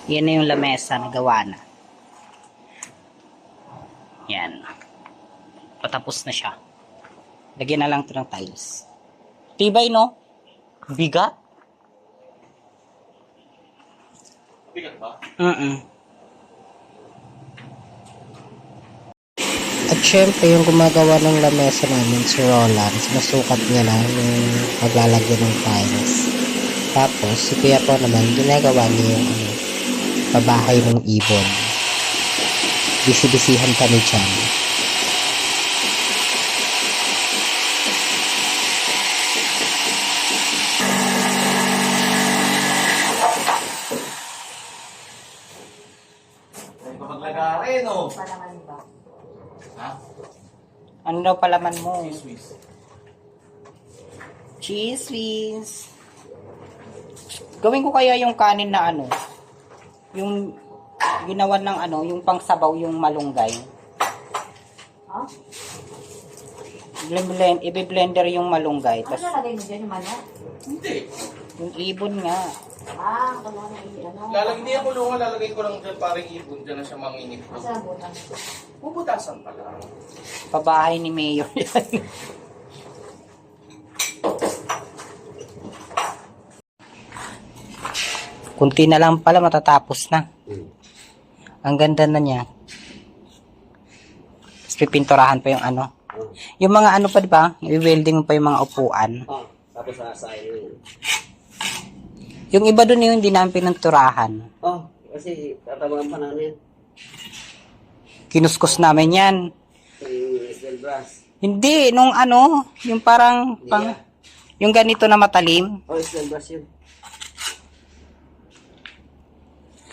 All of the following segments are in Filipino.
Yan na yung lamesa na gawa na. Yan. Patapos na siya. Lagyan na lang ito ng tiles. Tibay, no? Bigat? Bigat ba? At syempre, yung gumagawa ng lamesa namin, si Roland, sinusukat niya na yung maglalagyan ng tiles. Tapos, si Kuya po naman, ginagawa niya yung pabahay ng ibon. Bisi-bisihan kami dyan. Ay, maglagari, no? Ha? Ano daw palaman mo? Swiss. Cheese whiz. Gawin ko kaya yung kanin na yung ginawan ng yung pangsabaw, yung malunggay. Ha? I-blender yung malunggay. Ano Tas nalagay mo dyan yung manok? Hindi. yung ibon nga. Kala na Hindi ako lunga, lalagay ko lang dyan parang ibon dyan na siya manginip ko. Asa ang butas? Bubutasan pa lang. Pabahay ni Mayor yan. Kunti na lang pala, matatapos na. Ang ganda na niya. Tapos pipinturahan pa yung Yung mga pa, di ba? I-welding pa yung mga upuan. Tapos sasayin yun. Yung iba doon yung hindi namin pininturahan. Kasi tatawagan pa namin Kinuskus namin yan. yung steel brass. Hindi, nung yung parang, yung ganito na matalim. Steel brass yun.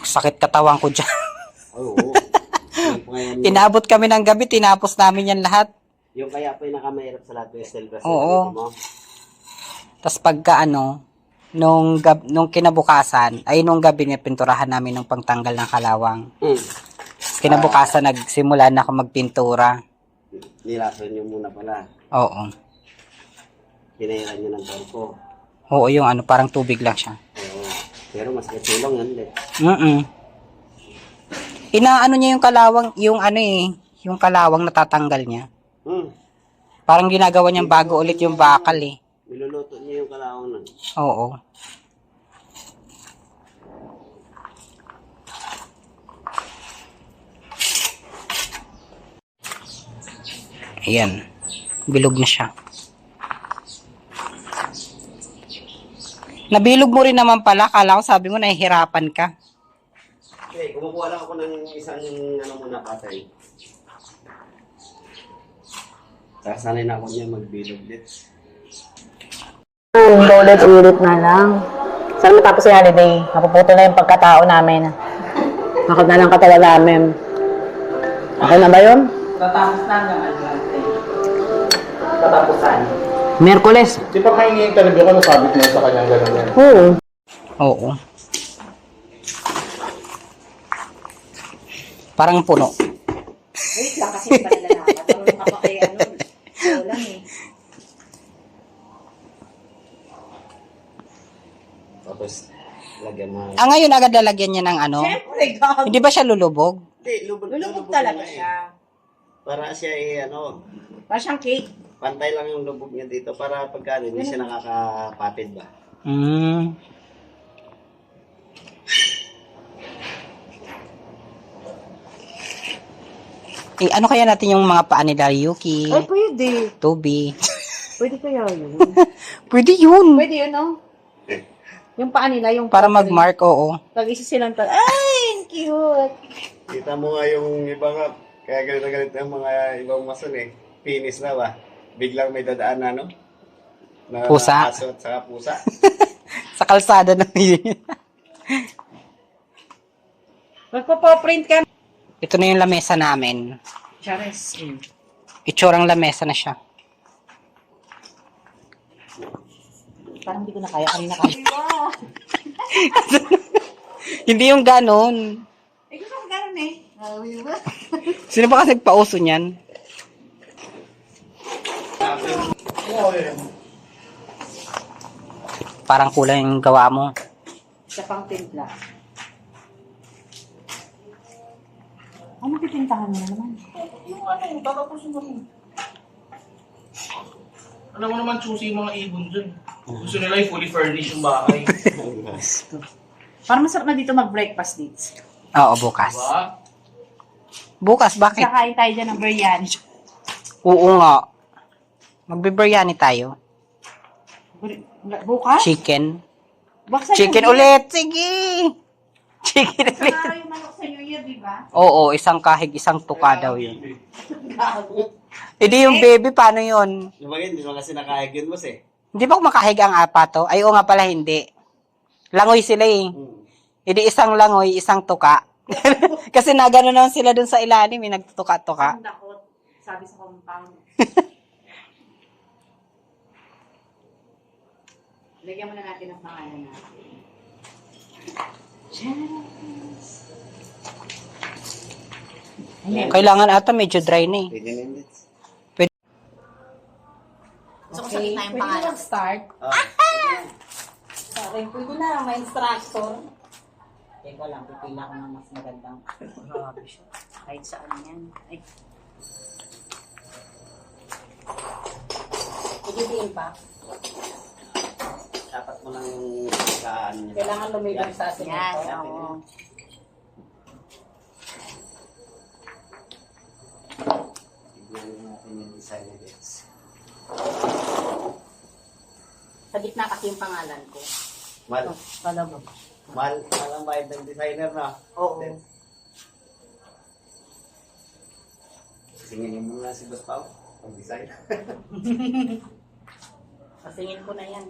Sakit katawan ko dyan. Oo. Inabot kami ng gabi, tinapos namin yan lahat. Yung kaya po yung nakamahirap sa lahat yung steel brass. Oo. Tapos pagka nung kinabukasan, nung gabi niya pinturahan namin ng pangtanggal ng kalawang. Tapos kinabukasan nagsimula na ako magpintura. Nilason nyo muna pala. Oo. Pinahiran nyo ng torko. Oo, yung parang tubig lang siya. Oo. Pero mas katulong yan din. Inaano niya yung kalawang, yung kalawang natatanggal niya. Parang ginagawa niyang bago ulit yung bakal eh. Niluluto niya yung kalawang nun. Oo. Ayan. Bilog na siya. Nabilog mo rin naman pala. Kala ko sabi mo nahihirapan ka. Okay, kumukuha lang ako ng isang muna patay. Sasanay na ako niya magbilog dit. Ulit-ulit na lang. Saan matapos yung holiday? Napuputo na yung pagkatao namin. Bakit na lang katawa namin? Okay na ba yun? Tatapos na ng Tatapusan. Merkules. Di ba kayo ni-interview ko, nasabit mo sa kanyang gano'n yan? Oo. Oo. Parang puno. Wait lang kasi hindi pa nila nakakatawa. Marunong ka pa kay lang eh. Tapos, lagyan mo. Ngayon agad lalagyan niya ng Siyempre, gago. Hindi ba siya lulubog? Hindi, Lulubog talaga siya. Para siya Parang siyang cake. pantay lang yung lubog niya dito para pagka hindi siya nakakapatid ba. Ano kaya natin yung mga paa nila, Yuki, Ay, pwede. Toby? Pwede kaya yun. Pwede yun. Pwede yun, no? Yung paa nila, yung Para mag-mark, oo. Pag-isa silang ay, cute. Kita mo nga yung iba nga, kaya ganito ang mga ibang mason Finish na ba? Biglang may dadaan na na Pusa. aso at saka pusa. Sa kalsada na yun. Magpo-print ka. Ito na yung lamesa namin. Charis. Itsurang lamesa na siya. Parang hindi ko na kaya. Kanina kaya. Hindi yung ganon. Gusto ko gano'n eh. Sino ba kasi nagpauso niyan? Parang kulang yung gawa mo. Sa pang timpla. Ano pipintahan mo na naman? Yung ano, tatapusin mo rin. Alam mo naman, choosy yung mga ibon dyan. Gusto nila yung fully furnished yung bahay. Parang masarap na dito mag-breakfast dates. Oo, bukas. Diba? Bukas, bakit? Kakain tayo dyan ng biryani. Oo nga. Magbibiryani tayo. Bukas? Chicken. Baksa Chicken ulit! Sige! Chicken ulit. Araw yung manok sa New Year, di ba? Oo, isang kahig, isang tuka daw yun. Hindi yung baby, paano yun? Yung bagay, hindi mo kasi nakahig yun, boss eh. Hindi ba kumakahiga ang apato? Ay, oo nga pala, hindi. Langoy sila eh. Hindi isang langoy, isang tuka. Kasi nagano naman sila dun sa ilalim, may nagtutuka-tuka. Ang dakot. Sabi sa compound. Lagyan mo na natin ang pangalan natin. Kailangan ata medyo dry na eh. Pwede na yun, Dits. Gusto ko sabihin na yung pangalan. Start. Okay, pwede na. May instructor. Teka lang, pipila ko ng mas magandang. Grabe siya. Kahit saan yan. Ay, Ididiin pa. Dapat mo lang yung pagkaan niya. Kailangan lumibig sa yan. simento. Oo. Tignan natin yung design niya, Dits. Sa gitna kasi yung pangalan ko. Mal, Talaga. mal ang bayad ng designer na. Oo. Dits. Singinin mo na si Boss Pao. Pag-design. Pasingin ko na yan.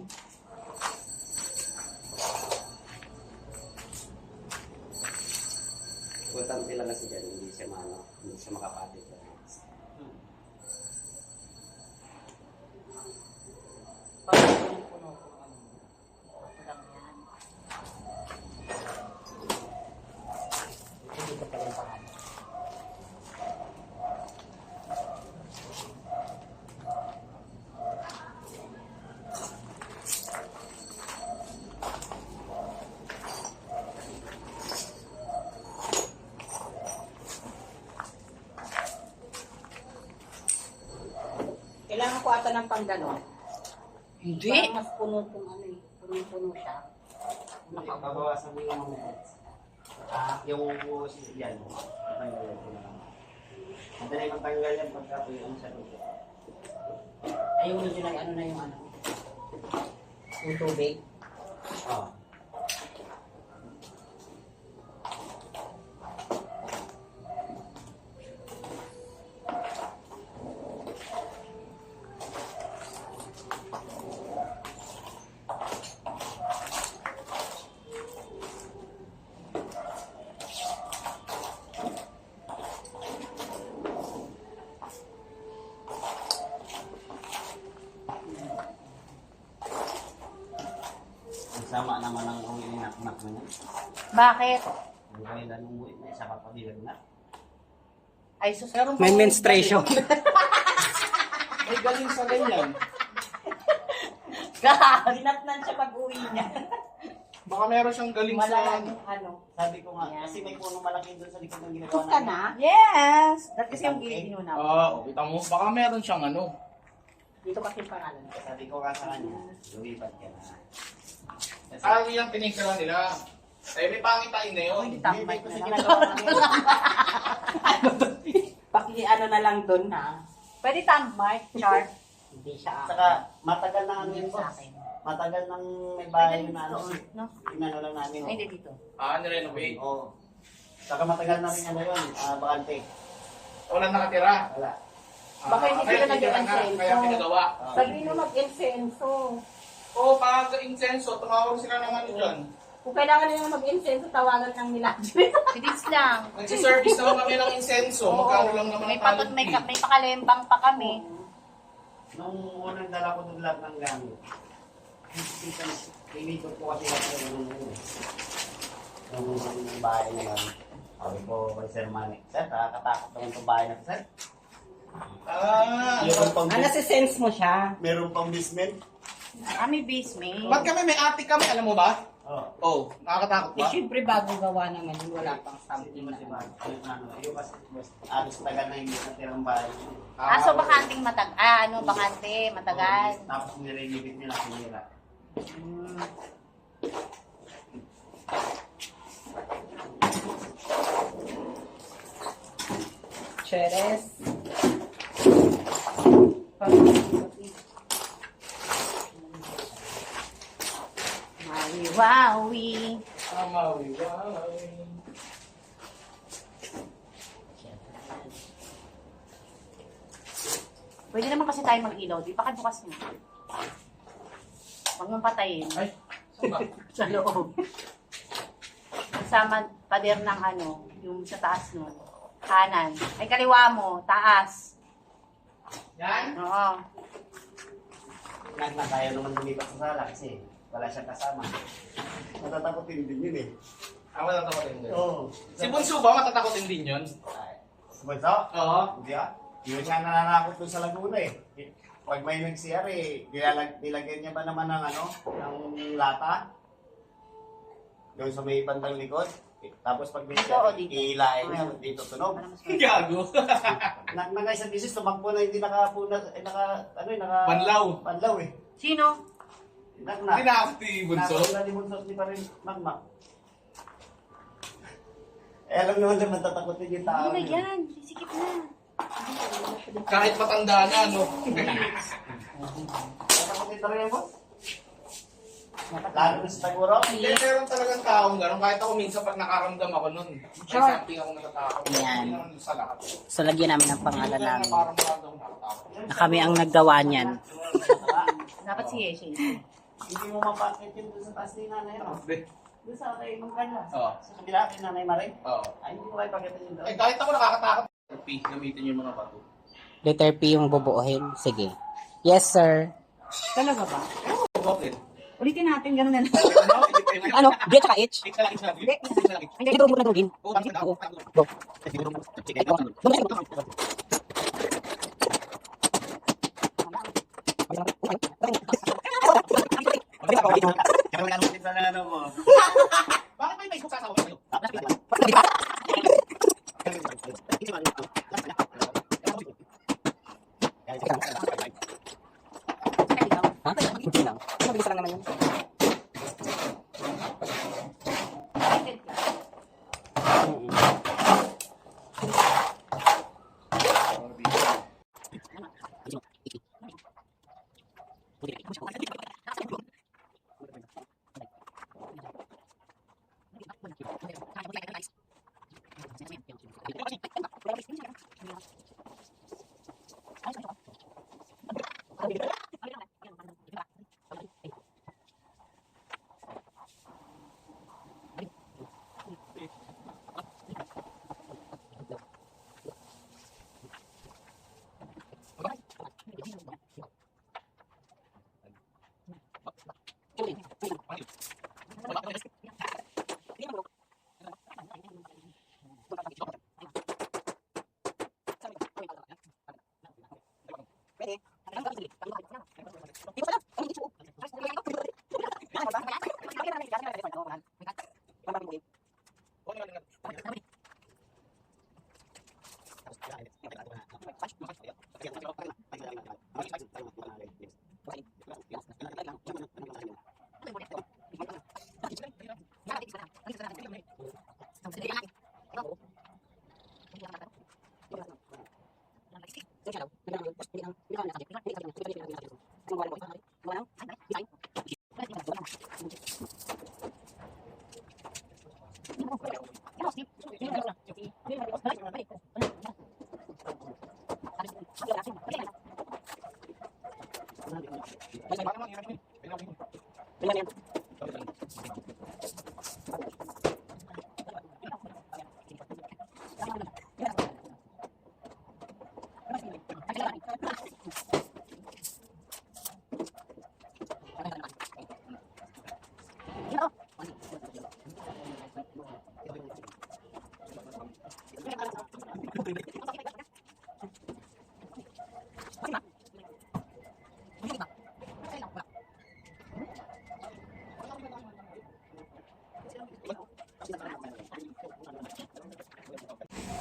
Importante lang kasi dyan, hindi siya makapatid. Kailangan ko ata ng panggano. Hindi. Parang mas puno-puno ano eh. Puno-puno siya. Pabawasan mo yung yung yan. Matanggal ko na lang. Madali matanggal yan pagka po yung sa luto. Ayun medyo na ano na yung ano. Yung tubig. Oo. Sama naman ang uwi na anak mo niya. Bakit? Ang kailan umuwi na isa papabilag na. Ay, sus. May menstruation. May galing sa ganyan. Ginatnan siya pag-uwi niya. Baka meron siyang galing sa... ano. Sabi ko nga, kasi may puno malaki doon sa likod ng ginagawa Cook ka na? Yes! That kasi yung ginuna mo. Kita mo, baka meron siyang ano. Dito kasi yung pangalan ko. Sabi ko nga sa kanya, lumipat ka na. Kasi, Yung tinignan nila. Eh, may pangitain na yun. Hindi tambay kasi na lang. ginagawa namin. Paki ano na lang dun ha. Pwede tambay, char. Hindi siya. Saka matagal na ano yun, Sa boss. akin. Matagal nang may bahay yun na ano. No? Inano lang namin. Ay, hindi dito. Nirenovate. Oo. Saka matagal na rin ano yun, bakante. Walang nakatira. Wala. Baka hindi sila Kaya titira na, nag-insenso. Kaya pinagawa. Sabi na mag-insenso. Oo, pag insenso, tumawag sila ng ano dyan. Kung kailangan nila mag-insenso, tawagan lang nila. Sidis lang. Nagsiservice naman kami ng insenso. Magkano lang naman May ang patot, talent fee. may pakalembang pa kami. Nung unang dala ko doon lahat ng gamit, pinito po kasi ako nung bahay na lang. Sabi ko kay Sir Manny, Sir, nakakatakot naman itong bahay na to, Sir. Meron pang, nasi-sense mo siya. meron pang basement. Kami basement. Ba't kami may attic kami, alam mo ba? Oh, nakakatakot ba? Siyempre bago gawa naman, wala pang Hindi mo si Mark. Yung kasi, alos tagal na hindi natirang bahay. So bakanting bakante, matagal. Tapos nirenovate nila, sinira. Cheres. Mawi-wawi. Mawi, wow. Pwede naman kasi tayo mag-ilaw. Di pa bukas mo. Huwag mong patayin. Ay, saan ba? Sa loob. Kasama pader ng yung sa taas nun. Kanan. Ay, kaliwa mo. Taas. Yan? Oo. Na tayo naman lumipat sa sala kasi wala siyang kasama. Matatakotin din yun eh. Ako natatakotin din. Oo. Si Bunso ba matatakotin din yun? Bunso? Oo. Hindi ah. Yun nga nananakot doon sa Laguna eh. Pag may nag-CR eh, nilagyan niya ba naman ng ng lata? Doon sa may bandang likod. Tapos pag may Dito o CR, dito? iilain niya, dito tunog. Gago. Nag-isang bisis, tumakbo na hindi naka Banlaw eh. Sino? Tinakot ni Bunso. Nakakita ni Bunso, di pa rin magmak. Eh, alam naman naman tatakotin yung tao. Ano na yan? Sisikip na. Kahit matanda na, no? Tatakotin talaga yung boss. Lalo na sa Taguro. Hindi, meron talagang taong gano'n. Kahit ako minsan pag nakaramdam ako nun, Sure. may something ako natatakot. Yan. Hindi naman sa lahat. So, lagyan namin ng pangalan Minsan namin. na parang wala daw natatakot. Na kami ang naggawa niyan. Dapat si Yeshe. Hindi mo mapakit yun doon sa taas ni nanay. No? Hindi. Doon sa kay Mang Carla. Oo. Sa kabila kay nanay Maray. Oo. Ay, hindi mo kayo pakitin yun doon. Eh, kahit ako nakakatakot. P, gamitin yung mga bato. Letter P yung bubuuhin. Sige. Yes, sir. Talaga ba? Bakit? Ulitin natin, gano'n na lang. Ano? D at saka H? Hindi. Hindi, durog mo na durugin. Oo. Go. Bakit may Facebook sasawa kayo? Ha? Hindi lang. Mabilis lang naman yun.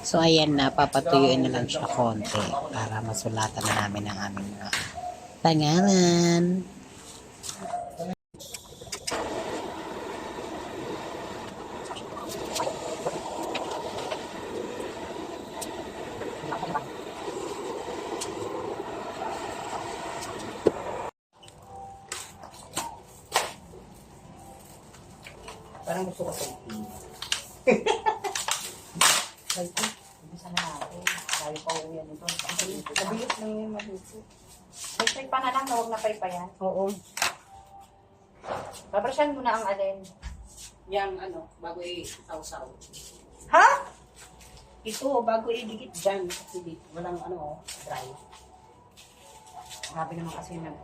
So, ayan na, papatuyuin na lang siya konti para masulatan na namin ang aming mga pangalan. Parang gusto ko sa Bisa na natin. Layo pa uwi yan ito. Nabilis lang yung mabuti. May pa na lang, huwag na pa yan. Oo. Babrasyan mo na ang alin. Yang ano, bago i-sausaw. Ha? Ito, bago i-dikit dyan. Kasi dito, walang ano, dry. Grabe naman kasi nag...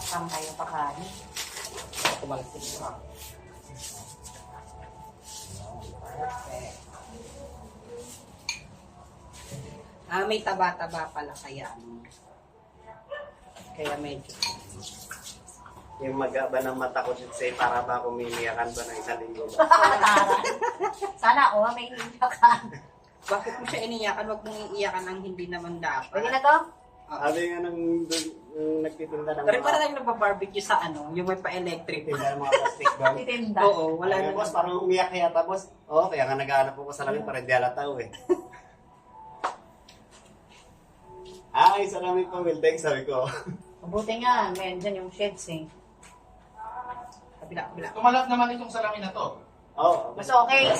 Kama tayo pa kanin. Kumalagsin mo. Perfect. May taba-taba pala kaya ano. Kaya medyo. Yung mag-aba ng mata ko sa'yo, para ba kumimiyakan ba ng isang linggo ba? Sana, may iiyak ka. Bakit mo siya iniyakan? Huwag mong iiyakan ang hindi naman dapat. Pwede na to? Sabi nga nung nagtitinda ng Pero para lang nagpa-barbecue sa ano, yung may pa-electric. tinda ng mga plastic bag. Titinda. Oo, wala Wala na. boss, parang umiyak yata boss. Oo, kaya nga naghahanap po ko sa lamin para hindi halata eh. Ay, salamin po, Will. Thanks, sabi ko. Mabuti nga, may dyan yung sheds eh. Kabila. Kumalat naman itong salamin na to. Oo. Mas okay.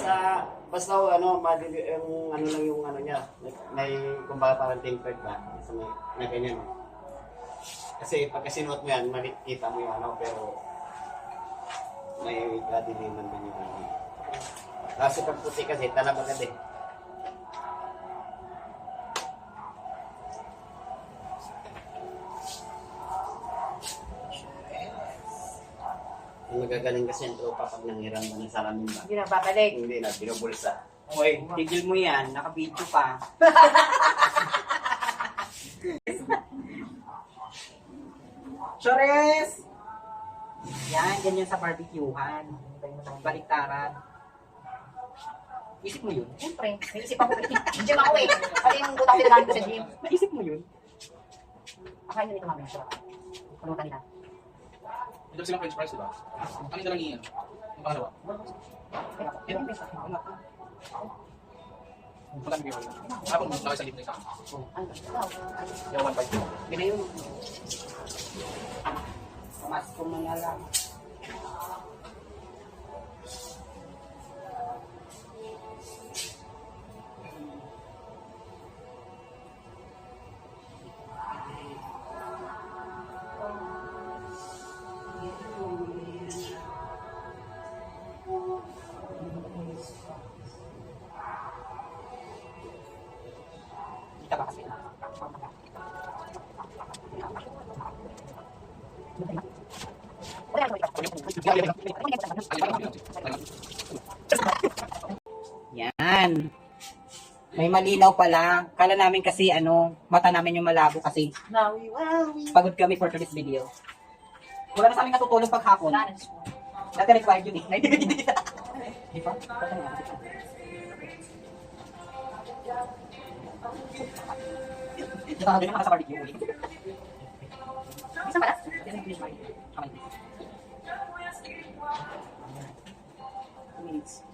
Basta ano, yung ano lang yung ano niya. May, kumbaga parang tempered ba? Basta may, na ganyan. Kasi pagka sinuot mo yan, makikita mo yung ano, pero may kadiliman din yung ano. Kasi pag puti kasi, talaba ka din. Yung magagaling kasi ang tropa pag nanghiram mo ng salamin ba? Hindi na babalik. Hindi na, binubulsa. Okay, tigil mo yan. Naka-video pa. Chores! Yan, ganyan sa barbecuehan. Baliktaran. Isip mo yun? Siyempre, may isip ako. Gym ako eh. Pati yung butang pinagamit ko sa gym. Naisip mo yun? Akain na nito mami. Pulutan nila. Ito silang french fries, diba? Ano yung dalang iyan? Yung pangalawa? Ilang peso? Wala nang gawin. Tapos mo sa libre sa akin. Ano? Yung 1.5. Yun na yun. Mas kumana lang. Kita ba kasi? Yan. May malinaw pala. Kala namin kasi mata namin yung malabo kasi pagod kami for today's video. Wala na sa amin natutulog paghapon. Dati required yun eh. Di ba? Ito din naman sa barbecue. Isa pala? Kamay. 2 minutes.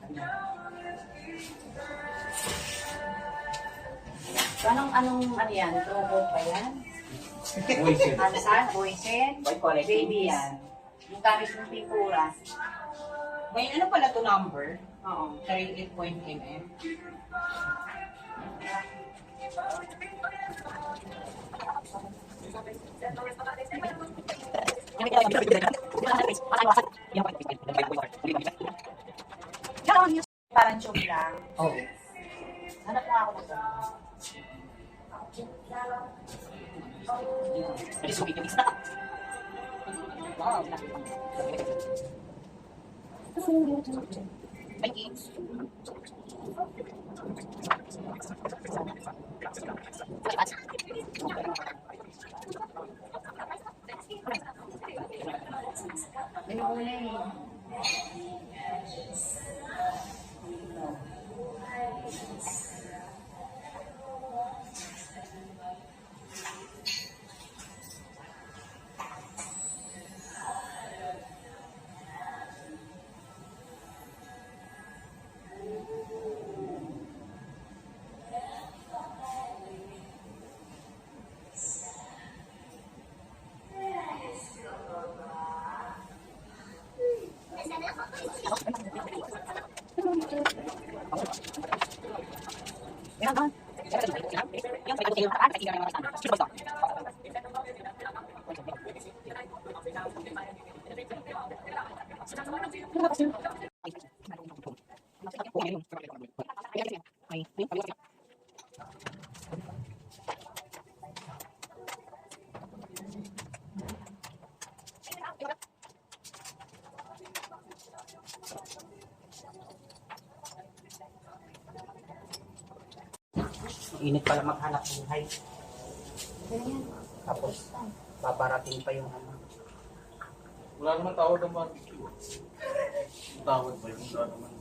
So, anong ano yan? Robot ba yan? Hansan? Boysen? White quality. Babies. Yan. Yung gamit ng pintura. May ano pala to number? Oo. 38.mm. Parang tube lang. Oh. Hanap nga ako ng Wow. Thank you. Binuli. Init pala maghanap buhay. Tapos, babarating pa yung ano. Wala naman tawad ng barbecue. Tawad pa yun. Wala naman.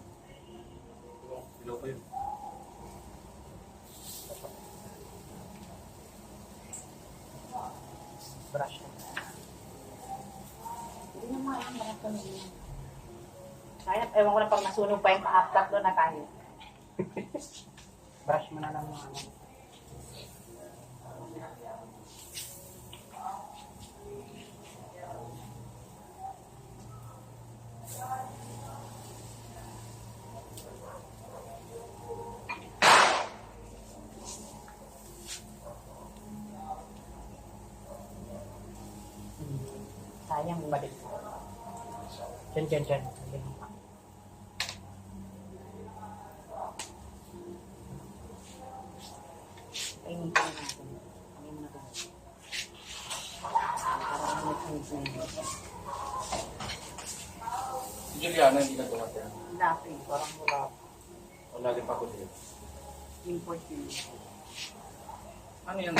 Ilaw pa yun. Brush. Kaya, ewan ko na pag nasunog pa yung pa-half doon na tayo. Brush mo na lang yung ano. Sayang balik. Diyan. Kainin ko na natin. Kainin mo na ba? Parang nag-inis na yun. Si Juliana, hindi na dumating. Dati, parang wala. Wala din pa ako din. Import yun. Ano yan?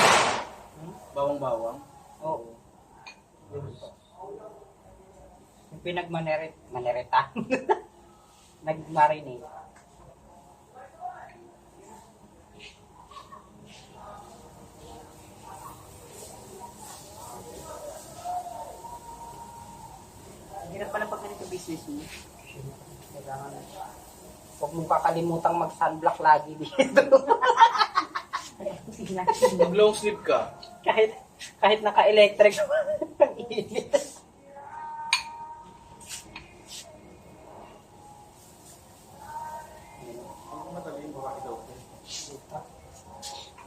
Bawang-bawang? Oo. Yung manereta. Nag-marinate. Hirap pala pag ganito business mo. Kailangan. Huwag mong kakalimutang mag-sunblock lagi dito. Pag long sleeve ka, kahit naka-electric. Ang init. ang madali yung baka ikaw.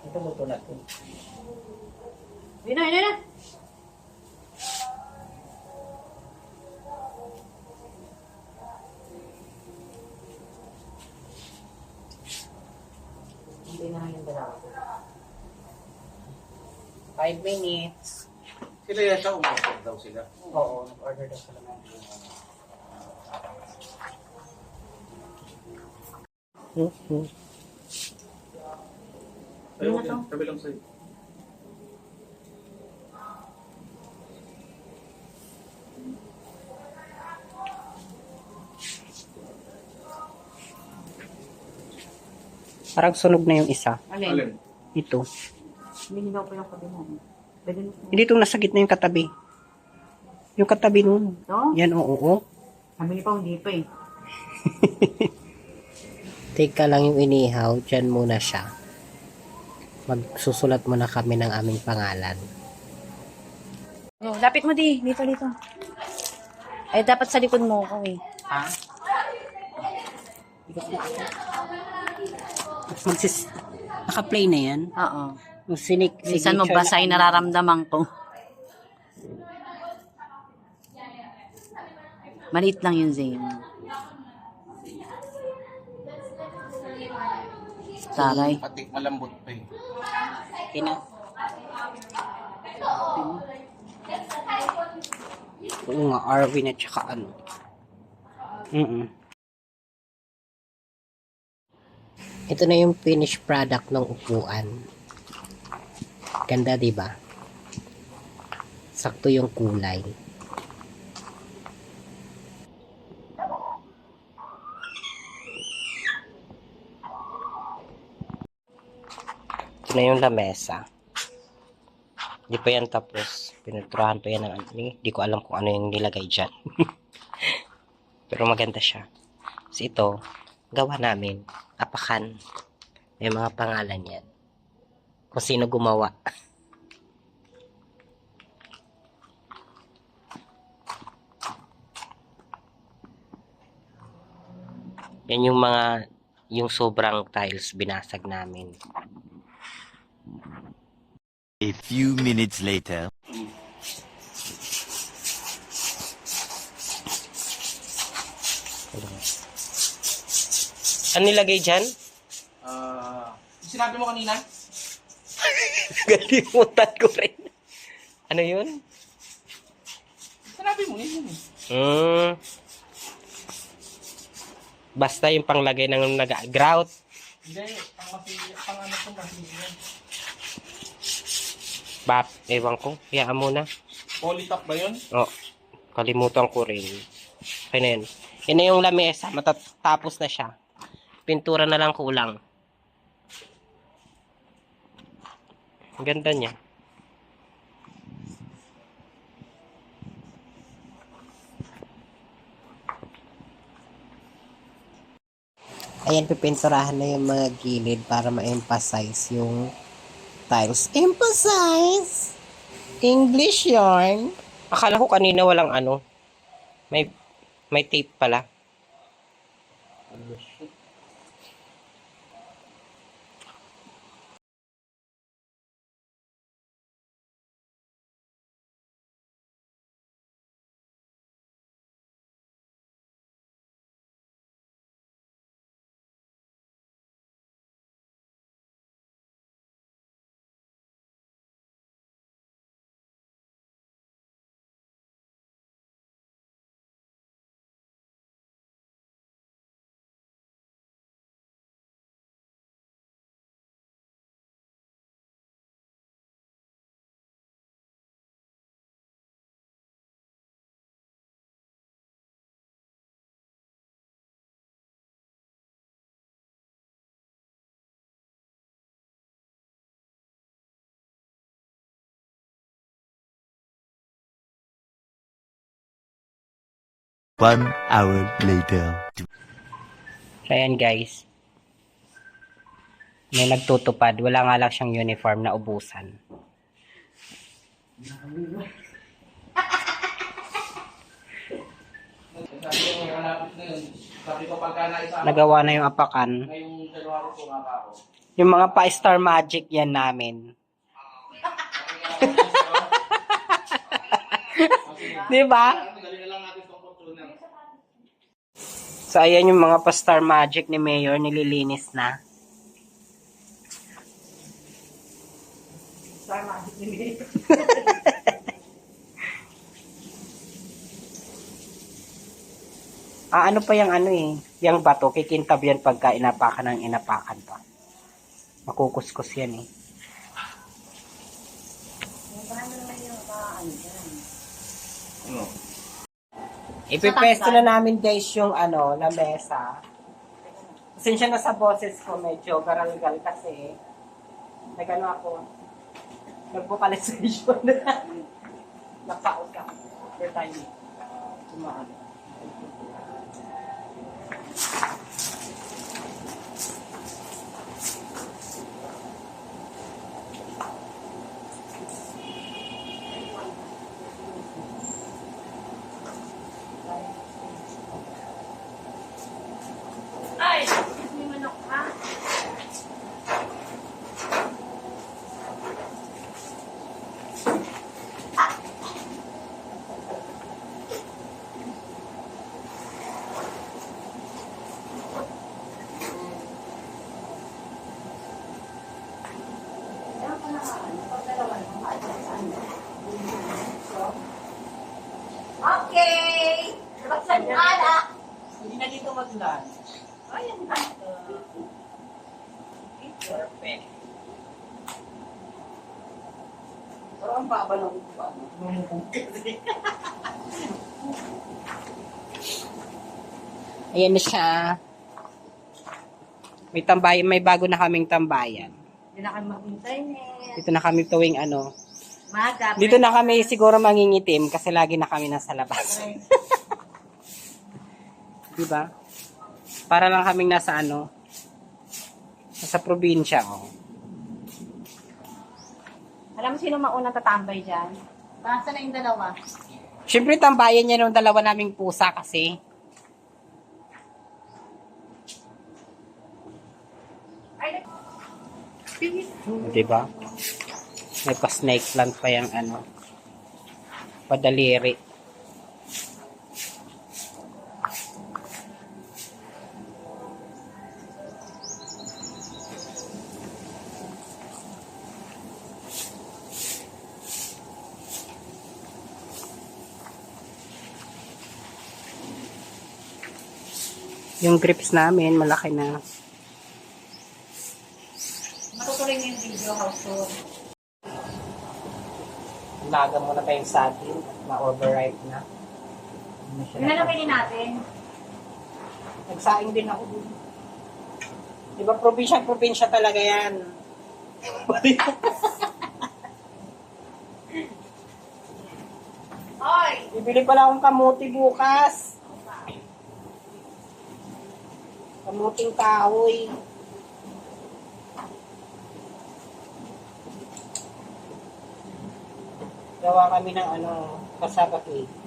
Ito luto na ito. Yun na. Hindi na lang yung dalawa. 5 minutes. Sila yata umorder daw sila. Oo, nag-order daw sila ng Ayun yan, tabi lang sa'yo. Parang sunog na yung isa. Alin? Ito. Binigaw ko yung kabi mo. Pwede mo. Hindi itong nasa gitna yung katabi. Yung katabi nun. Ito? Yan, oo. Sabi ni pa, hindi pa eh. Teka lang yung inihaw, dyan muna siya. Magsusulat muna kami ng aming pangalan. Oh, lapit mo dito. Ay, dapat sa likod mo ako eh. Ha? Naka-play na yan. Oo. Yung Sisan mo, basa yung nararamdaman ko. Maliit lang yun, Zayn. Taray. Patik malambot pa eh. Kina. Oo nga, Arvin at saka ano. Ito na yung finished product ng upuan. Ganda, di ba? Sakto yung kulay. Ito na yung lamesa. Hindi pa yan tapos. Pinuturahan pa yan ng ano. Hindi ko alam kung ano yung nilagay dyan. Pero maganda siya. Kasi ito, gawa namin. Apakan. May mga pangalan yan. Kung sino gumawa. Yan yung sobrang tiles binasag namin. A few minutes later. Ano nilagay dyan? Sinabi mo kanina? Galimutan ko rin. Ano yun? Sinabi mo, yun eh. Basta yung panglagay ng grout. Hindi, pang ano to, masilyan. Bap, ewan ko. Hayaan mo na. Polytop ba yun? Oh, kalimutan ko rin. Okay na yun. Yan na yung lamesa. Matatapos na siya. Pintura na lang kulang. Ang ganda niya. Ayan, pipinturahan na yung mga gilid para ma-emphasize yung tiles. Emphasize! English yarn. Akala ko kanina walang ano. May tape pala. One hour later. Ayan guys. May nagtutupad. Wala nga lang siyang uniform na ubusan. Sabi ko, malapit na yun. Sabi ko, pagka naisa Nagawa na yung apakan. ngayong January po nga pa ako. Yung mga pa-star magic yan namin. Di ba? Dali na lang natin itong Fortuner. So, ayan yung mga pa-star magic ni Mayor. Nililinis na. Star magic ni Mayor. Ano pa yung ano eh. Yung bato, kikintab yan pagka inapakan ng inapakan pa. Makukuskus yan eh. Ipipwesto na namin guys yung ano, lamesa. Pasensya na sa boses ko, medyo garalgal kasi nagano ako, nag-vocalization. Nakaos ako. Per time. Tumaano. Okay! Baksan mo ala! Hindi na dito maglan. Ayan na. Perfect. Pero ang baba ng ano, ayan na siya. May tambayan, may bago na kaming tambayan. Hindi na kayo mag-internet. Dito na kami tuwing ano. Maga. Dito na kami siguro mangingitim kasi lagi na kami nasa labas. Di ba? Para lang kaming nasa ano, nasa probinsya, oh. Alam mo sino maunang tatambay dyan? Basta na yung dalawa. Siyempre tambayan niya ng dalawa naming pusa kasi. Diba? May pa-snake plant pa yung ano, padaliri. Yung grips namin, malaki na. Matutuloy yung video how to. Laga muna pa yung satin, ma-overripe na. Pinalapin natin. Nagsaing din ako dun. Diba, probinsya talaga yan. Hoy! Bibili pala akong kamuti bukas. Kamuting kahoy. Gawa kami ng ano, kasaba cake.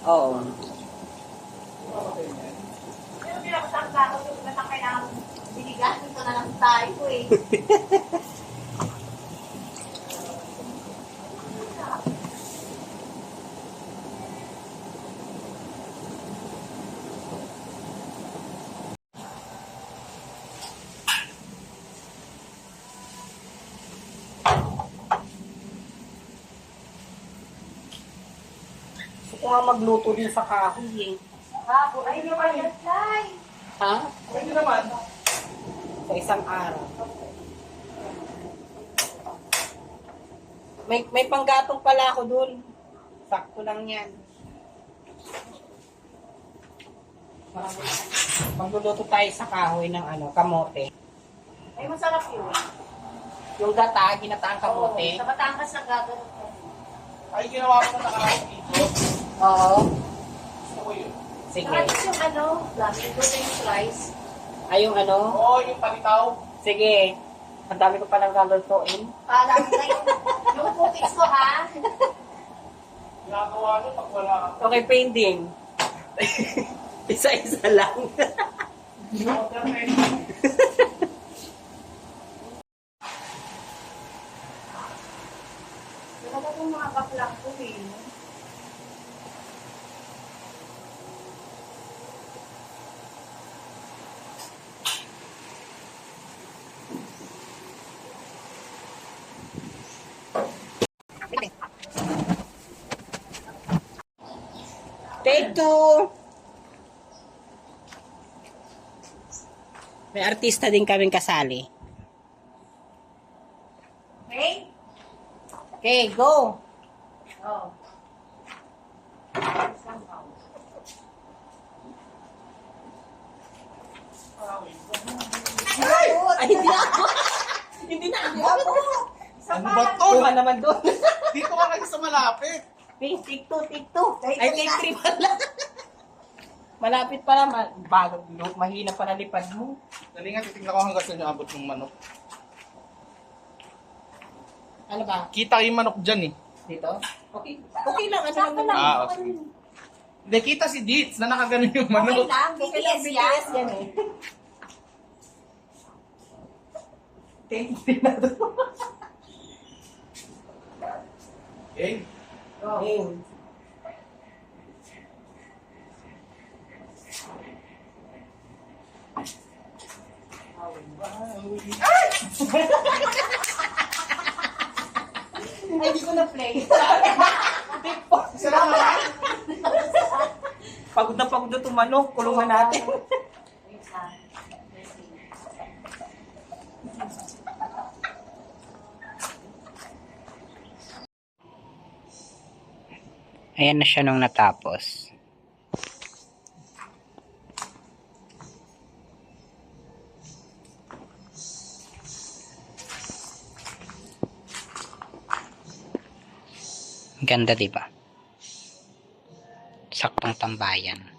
Oo. Pero pinakasangka ko yung natakay na binigas. Ito na lang tayo eh. Gusto ko nga magluto din sa kahoy eh. Ako, ay naman yan, Tay. Ha? Pwede naman. Sa isang araw. May panggatong pala ako dun. Sakto lang yan. Magluluto tayo sa kahoy ng ano, kamote. Ay, masarap yun. Yung gata, ginataang kamote. Sa Batangas na gagawin ko. Ay, ginawa ko na nakaraan dito. Oo. Gusto ko yun. Sige. Saka yung ano, lamig ko na yung rice. Ay, yung ano? Oo, yung palitaw. Sige. Ang dami ko palang galutuin. Kala ko na yung cookies ko, ha? Ginagawa nyo pag wala ka. Okay, painting. Isa-isa lang. Order na yun. Talaga kong mga bakla ko eh. Take two. May artista din kaming kasali. Okay? Okay, go. Oh. Ay, hindi na ako. Hindi na ako. Ano ba to? Kuha naman doon. Dito ka kasi sa malapit. Take two, take two. Ay, take three pala. Malapit pala. Bago, mahina pala lipad mo. Dali nga, titignan ko hanggang saan yung abot ng manok. Ano ba? Kita yung manok dyan eh. Dito? Okay. Okay lang. Ano lang naman. Okay. Hindi, kita si Dits na nakaganon yung manok. lang, Okay lang, BTS yan eh. Take three na doon. Okay? Game. Ay, di ko na-play. Pagod na tumanok. Kulungan natin. Ayan na siya nung natapos. Ganda, diba? Saktong tambayan.